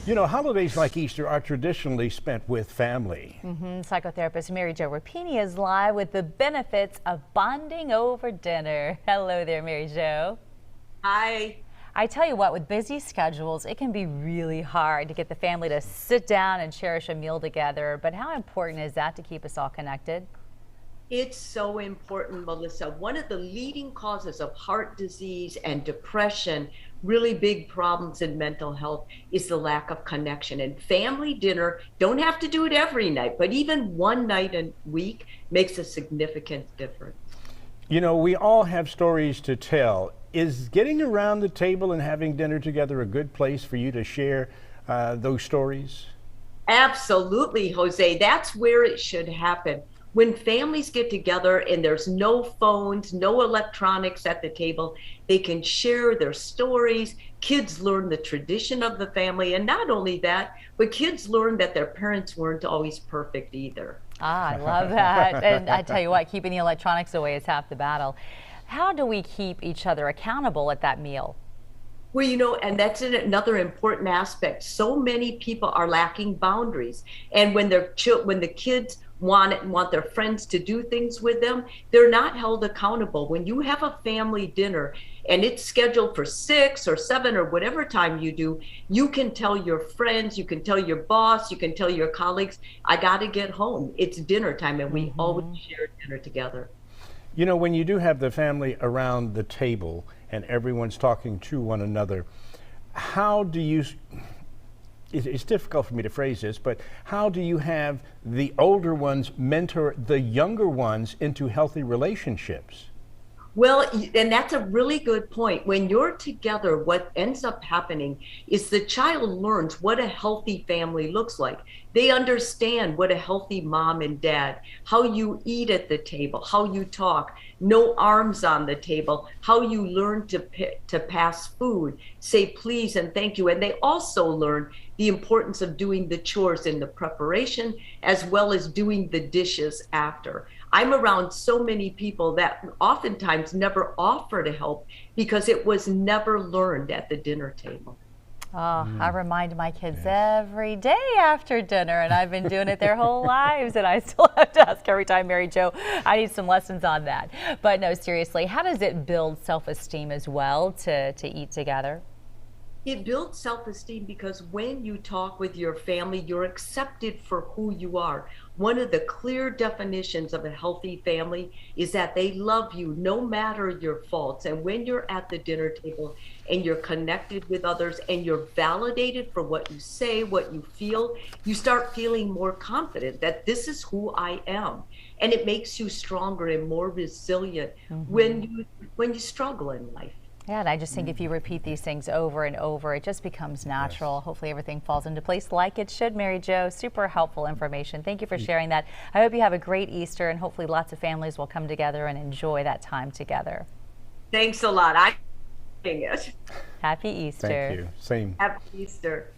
You know, holidays like Easter are traditionally spent with family. Psychotherapist Mary Jo Rapini is live with the benefits of bonding over dinner. Hello there, Mary Jo. Hi. I tell you what, with busy schedules, it can be really hard to get the family to sit down and cherish a meal together. But how important is that to keep us all connected? It's so important, Melissa. One of the leading causes of heart disease and depression, really big problems in mental health, is the lack of connection. And family dinner, don't have to do it every night, but even one night a week makes a significant difference. You know, we all have stories to tell. Is getting around the table and having dinner together a good place for you to share those stories? Absolutely, Jose. That's where it should happen. When families get together and there's no phones, no electronics at the table, they can share their stories. Kids learn the tradition of the family. And not only that, but kids learn that their parents weren't always perfect either. I love that. And I tell you what, keeping the electronics away is half the battle. How do we keep each other accountable at that meal? Well, you know, and that's another important aspect. So many people are lacking boundaries. And when the kids want their friends to do things with them, they're not held accountable. When you have a family dinner and it's scheduled for 6 or 7 or whatever time you do, you can tell your friends, you can tell your boss, you can tell your colleagues, I got to get home. It's dinner time, and we always share dinner together. You know, when you do have the family around the table and everyone's talking to one another, how do you, it's difficult for me to phrase this, but how do you have the older ones mentor the younger ones into healthy relationships? Well, and that's a really good point. When you're together, what ends up happening is the child learns what a healthy family looks like. They understand what a healthy mom and dad, how you eat at the table, how you talk, no arms on the table, how you learn to pass food, say please and thank you. And they also learn the importance of doing the chores in the preparation as well as doing the dishes after. I'm around so many people that oftentimes never offer to help because it was never learned at the dinner table. Oh, I remind my kids every day after dinner, and I've been doing it their whole lives, and I still have to ask every time, Mary Jo, I need some lessons on that. But no, seriously, how does it build self-esteem as well to eat together? It builds self-esteem because when you talk with your family, you're accepted for who you are. One of the clear definitions of a healthy family is that they love you no matter your faults. And when you're at the dinner table and you're connected with others and you're validated for what you say, what you feel, you start feeling more confident that this is who I am. And it makes you stronger and more resilient when you struggle in life. Yeah, and I just think if you repeat these things over and over, it just becomes natural. Yes. Hopefully everything falls into place like it should, Mary Jo. Super helpful information. Thank you for sharing that. I hope you have a great Easter, and hopefully lots of families will come together and enjoy that time together. Thanks a lot. Happy Easter. Thank you. Same. Happy Easter.